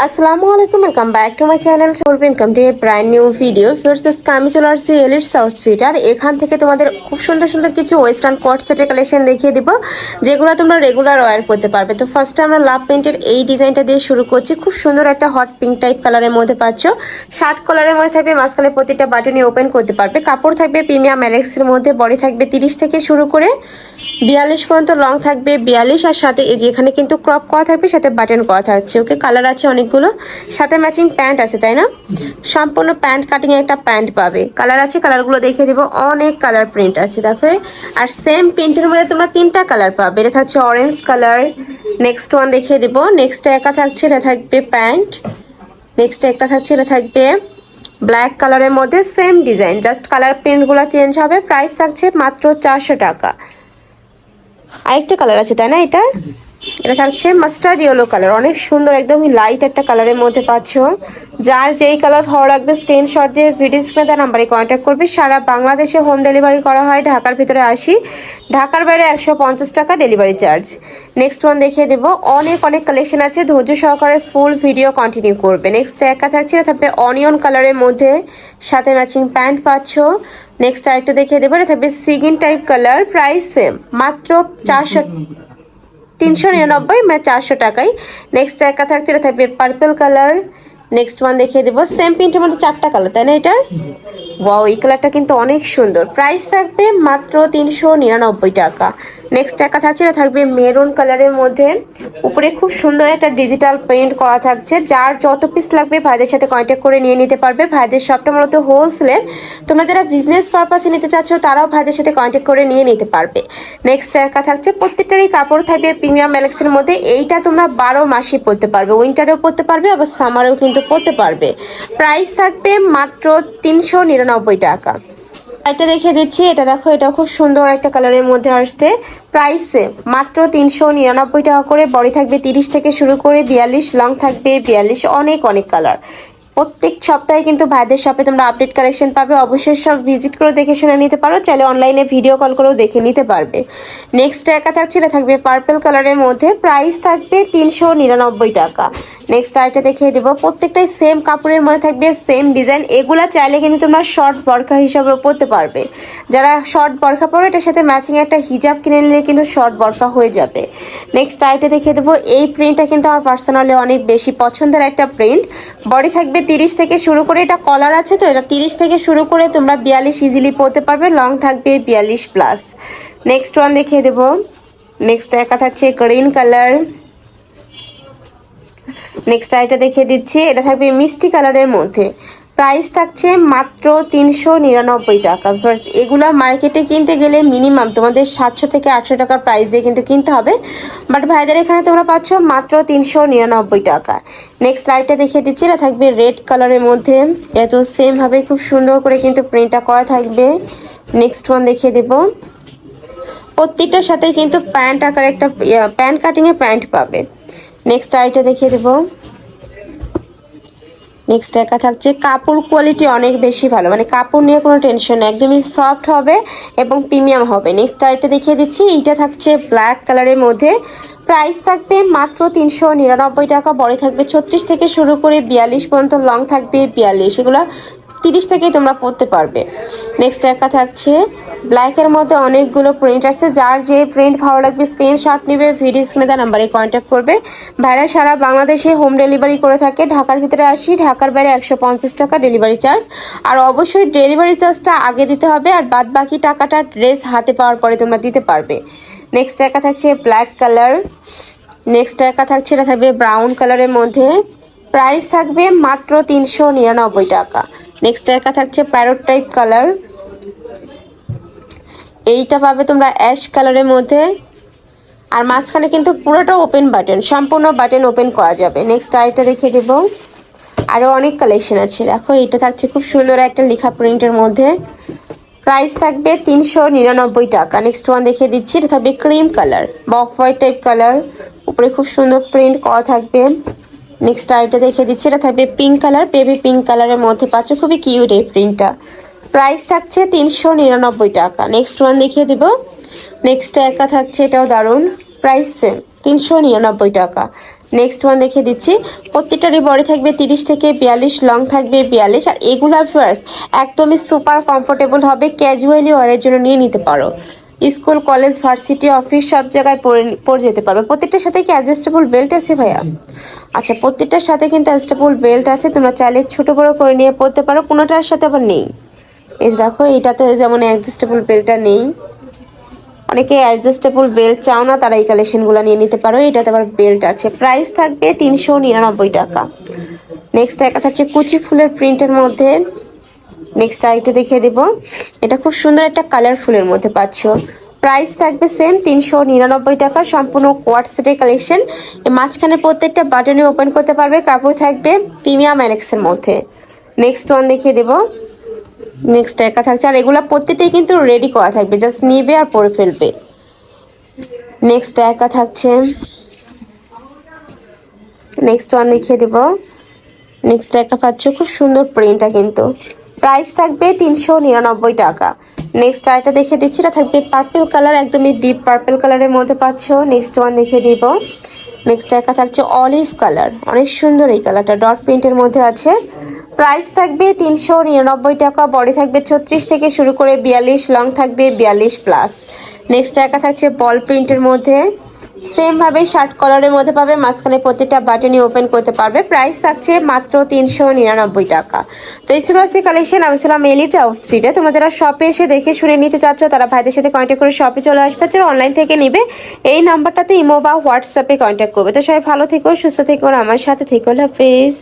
আসসালামু আলাইকুম, welcome back to my channel. Welcome to A brand new video. First আমি চলে আসছি এলিট সাউথ ফিট। আর এখান থেকে তোমাদের খুব সুন্দর সুন্দর কিছু ওয়েস্টার্ন কোট সেটের কালেকশন দেখিয়ে দিব, যেগুলো তোমরা রেগুলার ওয়্যার করতে পারবে। তো ফার্স্টে আমরা লাভ প্রিন্টের এই ডিজাইনটা দিয়ে শুরু করছি। খুব সুন্দর একটা হট পিঙ্ক টাইপ কালারের মধ্যে পাচ্ছ। শার্ট কালারের মধ্যে থাকবে, মাঝখানে প্রতিটা বাটনই ওপেন করতে পারবে। কাপড় থাকবে প্রিমিয়াম অ্যালেক্সের মধ্যে, বডি থাকবে 30 থেকে শুরু করে 42 পর্যন্ত লং থাকবে, 42। আর সাথে এই যে এখানে কিন্তু ক্রপ করা থাকবে, সাথে বাটন করা থাকছে। ওকে, কালার আছে অনেকগুলো, সাথে ম্যাচিং প্যান্ট আছে, তাই না? সম্পূর্ণ প্যান্ট কাটিং এ একটা প্যান্ট পাবে। কালার আছে, কালারগুলো দেখিয়ে দিব। অনেক কালার প্রিন্ট আছে দেখো। আর সেম প্রিন্টের মধ্যে তোমরা 3টা কালার পাবে। এটা থাকছে অরেঞ্জ কালার, নেক্সট ওয়ান দেখিয়ে দিব। নেক্সট একা থাকছে, এটা থাকবে প্যান্ট। নেক্সট একটা থাকছে, এটা থাকবে ব্ল্যাক কালারের মধ্যে সেম ডিজাইন, জাস্ট কালার প্রিন্টগুলো চেঞ্জ হবে। প্রাইস থাকছে মাত্র 400 টাকা। আরেকটা কালার আছে, তাই না? এটা থাকছে মাস্টার্ড ইয়েলো কালার, অনেক সুন্দর, একদমই লাইট একটা কালারের মধ্যে পাচ্ছ। যার যেই কালার ভালো লাগবে স্ক্রিনশট দিয়ে ভিডিও স্ক্রিনে তার নাম্বারে কন্ট্যাক্ট করবে। সারা বাংলাদেশে হোম ডেলিভারি করা হয়। ঢাকার ভিতরে 80, ঢাকার বাইরে 150 টাকা ডেলিভারি চার্জ। নেক্সট ওয়ান দেখিয়ে দেবো। অনেক কালেকশন আছে, ধৈর্য সহকারে ফুল ভিডিও কন্টিনিউ করবে। নেক্সট একা থাকছে, এটা থাকবে অনিয়ন কালারের মধ্যে, সাথে ম্যাচিং প্যান্ট পাচ্ছ। নেক্সট আরেকটা দেখিয়ে দেবো, এটা থাকবে সিগিন টাইপ কালার। প্রাইস সেম, মাত্র 399, মানে 400 টাকায়। নেক্সট একা থাকছে, এটা থাকবে পার্পল কালার। নেক্সট ওয়ান দেখিয়ে দেবো, সেম প্রিন্টের মধ্যে 4টা কালার, তাই না? ওয়াও, এই কালারটা কিন্তু অনেক সুন্দর। প্রাইস থাকবে মাত্র 399 টাকা। নেক্সট একা থাকছে, এটা থাকবে মেরুন কালারের মধ্যে, উপরে খুব সুন্দর একটা ডিজিটাল প্রিন্ট করা থাকছে। যার যত পিস লাগবে ভাইদের সাথে কন্ট্যাক্ট করে নিয়ে নিতে পারবে। ভাইদের সবটা মূলত হোলসেলের, তোমরা যারা বিজনেস পারপাসে নিতে চাচ্ছ তারাও ভাইদের সাথে কন্ট্যাক্ট করে নিয়ে নিতে পারবে। নেক্সট একা থাকছে, প্রত্যেকটারই কাপড় থাকবে প্রিমিয়াম অ্যালেক্সের মধ্যে। এইটা তোমরা 12 মাসই পরতে পারবে, উইন্টারেও পরতে পারবে, আবার সামারেও কিন্তু পরতে পারবে। প্রাইস থাকবে মাত্র 399 টাকা। এটা দেখে দিচ্ছি, এটা দেখো, এটা খুব সুন্দর একটা কালারের মধ্যে আসছে। প্রাইসে মাত্র 399 টাকা করে। বডি থাকবে 30 থেকে শুরু করে 42, লং থাকবে 42। অনেক কালার। প্রত্যেক সপ্তাহে কিন্তু ভাইদের শপে তোমরা আপডেট কালেকশন পাবে। অবশ্যই সব ভিজিট করে দেখে শুনে নিতে পারো, চাইলে অনলাইনে ভিডিও কল করেও দেখে নিতে পারবে। নেক্সট একা থাকছে, এটা থাকবে পার্পল কালারের মধ্যে। প্রাইস থাকবে 399 টাকা। নেক্সট আরেকটা দেখিয়ে দেবো, প্রত্যেকটাই সেম কাপড়ের মধ্যে থাকবে, সেম ডিজাইন। এগুলা চাইলে কিন্তু তোমরা শর্ট বরখা হিসাবেও পরতে পারবে। যারা শর্ট বরখা পরো, এটার সাথে ম্যাচিং একটা হিজাব কিনে নিলে কিন্তু শর্ট বরখা হয়ে যাবে। নেক্সট আরেকটা দেখিয়ে দেবো, এই প্রিন্টটা কিন্তু আমার পার্সোনালি অনেক বেশি পছন্দের একটা প্রিন্ট। বডি থাকবে 30 থেকে শুরু করে, এটা কলার আছে তো, এটা 30 থেকে শুরু করে তোমরা 42 ইজিলি পরতে পারবে, লং থাকবে 42 প্লাস। নেক্সট ওয়ান দেখিয়ে দেবো। নেক্সট একা থাকছে গ্রিন কালার। নেক্সট আইটা দেখিয়ে দিচ্ছি, এটা থাকবে মিষ্টি কালারের মধ্যে। প্রাইস থাকছে মাত্র 399 টাকা। ফার্স্ট এগুলো মার্কেটে কিনতে গেলে মিনিমাম তোমাদের 700 থেকে 800 টাকার প্রাইস দিয়ে কিন্তু কিনতে হবে, বাট ভাইদের এখানে তোমরা পাচ্ছ মাত্র 399 টাকা। নেক্সট লাইটটা দেখিয়ে দিচ্ছি, এটা থাকবে রেড কালারের মধ্যে। এটা তো সেমভাবে খুব সুন্দর করে কিন্তু প্রিন্টটা করা থাকবে। নেক্সট ওয়ান দেখিয়ে দেবো, প্রত্যেকটার সাথে কিন্তু প্যান্ট আকারে একটা প্যান্ট কাটিংয়ে প্যান্ট পাবে। নেক্সট আইটা দেখিয়ে দেবো। নেক্সট একা থাকছে, কাপড় কোয়ালিটি অনেক বেশি ভালো, মানে কাপড় নিয়ে কোনো টেনশন নেই, একদমই সফট হবে এবং প্রিমিয়াম হবে। নেক্সট আইটা দেখিয়ে দিচ্ছি, এইটা থাকছে ব্ল্যাক কালারের মধ্যে। প্রাইস থাকবে মাত্র 399 টাকা। বড় থাকবে 36 থেকে শুরু করে 42 পর্যন্ত, লং থাকবে 42। এগুলো 30 থেকেই তোমরা পরতে পারবে। নেক্সট একা থাকছে ব্ল্যাকের মধ্যে অনেকগুলো প্রিন্ট আছে। যার যে প্রিন্ট ভালো লাগবে স্ক্রিনশট নেবে, ভিডিও স্ক্রিনে তার নাম্বারে কন্ট্যাক্ট করবে। ভাইরা সারা বাংলাদেশে হোম ডেলিভারি করে থাকে। ঢাকার ভিতরে 80, ঢাকার বাইরে 150 টাকা ডেলিভারি চার্জ। আর অবশ্যই ডেলিভারি চার্জটা আগে দিতে হবে, আর বাদ বাকি টাকাটা ড্রেস হাতে পাওয়ার পরে তোমরা দিতে পারবে। নেক্সট একা থাকছে ব্ল্যাক কালার। নেক্সট একা থাকছে, এটা থাকবে ব্রাউন কালারের মধ্যে। প্রাইস থাকবে মাত্র 399 টাকা। নেক্সট একা থাকছে প্যারট টাইপ কালার। এইটা পাবে তোমরা অ্যাশ কালারের মধ্যে, আর মাঝখানে কিন্তু পুরোটা ওপেন বাটন, সম্পূর্ণ বাটন ওপেন করা যাবে। নেক্সট আরেকটা দেখিয়ে দেবো, আরও অনেক কালেকশন আছে। দেখো, এটা থাকছে খুব সুন্দর একটা লেখা প্রিন্টের মধ্যে। প্রাইস থাকবে 399 টাকা। নেক্সট ওয়ান দেখিয়ে দিচ্ছি, এটা থাকবে ক্রিম কালার বা অফ হোয়াইট টাইপ কালার, উপরে খুব সুন্দর প্রিন্ট করা থাকবে। নেক্সট আরেকটা দেখিয়ে দিচ্ছি, এটা থাকবে পিঙ্ক কালার, বেবি পিঙ্ক কালারের মধ্যে পাচ্ছ, খুবই কিউট এই প্রিন্টটা। প্রাইস থাকছে 399 টাকা। নেক্সট ওয়ান দেখিয়ে দেবো। নেক্সট একা থাকছে, এটাও দারুণ, প্রাইস সেম 399 টাকা। নেক্সট ওয়ান দেখিয়ে দিচ্ছি, প্রত্যেকটারই বডি থাকবে 30 থেকে 42, লং থাকবে 42। আর এগুলো ভিউয়ার্স একদমই সুপার কমফোর্টেবল হবে, ক্যাজুয়ালি ওয়ারের জন্য নিয়ে নিতে পারো। স্কুল, কলেজ, ভার্সিটি, অফিস সব জায়গায় পরে যেতে পারবে। প্রত্যেকটার সাথে কি অ্যাডজাস্টেবল বেল্ট আছে ভাইয়া? আচ্ছা, প্রত্যেকটার সাথে কিন্তু অ্যাডজাস্টেবল বেল্ট আছে, তোমরা চাইলে ছোট বড় করে নিয়ে পরতে পারো, কোনোটার সাথে আবার নেই। এই দেখো, এটাতে যেমন অ্যাডজাস্টেবল বেল্টটা নেই, অনেকে অ্যাডজাস্টেবল বেল্ট চাও না, তারা এই কালেকশনগুলো নিয়ে নিতে পারো। এটাতে আবার বেল্ট আছে, প্রাইস থাকবে 399 টাকা। নেক্সট একটা থাকছে কুচি ফুলের প্রিন্টের মধ্যে। নেক্সট আইটা দেখিয়ে দেব, এটা খুব সুন্দর একটা কালারফুলের মধ্যে পাচ্ছ, প্রাইস থাকবে সেম 399 টাকা। সম্পূর্ণ কোয়ার্ড সেটের কালেকশন, মাঝখানে প্রত্যেকটা বাটনে ওপেন করতে পারবে, কাপড় থাকবে প্রিমিয়াম এলেক্সের মধ্যে। নেক্সট ওয়ান দেখিয়ে দেব, নেক্সট একা থাকছে, আর এগুলা প্রত্যেকটাই কিন্তু রেডি করা থাকবে, জাস্ট নিবে আর পরে ফেলবে। নেক্সট একা থাকছে, নেক্সট ওয়ান দেখিয়ে দেব, নেক্সট একা পাচ্ছ, খুব সুন্দর প্রিন্টটা কিন্তু, প্রাইস থাকবে 399 টাকা। নেক্সট আরেকটা দেখিয়ে দিচ্ছি, এটা থাকবে পার্পল কালার, একদমই ডিপ পার্পল কালারের মধ্যে পাচ্ছ। নেক্সট ওয়ান দেখিয়ে দিব, নেক্সট একা থাকছে অলিভ কালার, অনেক সুন্দর এই কালারটা, ডট প্রিন্টের মধ্যে আছে, প্রাইস থাকবে 399 টাকা। বডি থাকবে 36 থেকে শুরু করে 42, লং থাকবে 42 প্লাস। নেক্সট একা থাকছে বল প্রিন্টের মধ্যে, সেম ভাবে শার্ট কলারের মধ্যে পাবে, মাঝখানে প্রত্যেকটা বাটনই ওপেন করতে পারবে, প্রাইস থাকছে মাত্র 399 টাকা। তো এই ছিল আজকে কালেকশন। আমি ছিলাম এলিট আউটফিটে। তোমরা যারা শপে এসে দেখে শুনে নিতে চাচ্ছ, তারা ভাইদের সাথে কন্ট্যাক্ট করে শপে চলে আসবে, যারা অনলাইন থেকে নিবে এই নাম্বারটাতে ইমো বা হোয়াটসঅ্যাপে কন্ট্যাক্ট করবে। তো সবাই ভালো থেকো, সুস্থ থেকো, আমার সাথে থেকো, হাফেজ।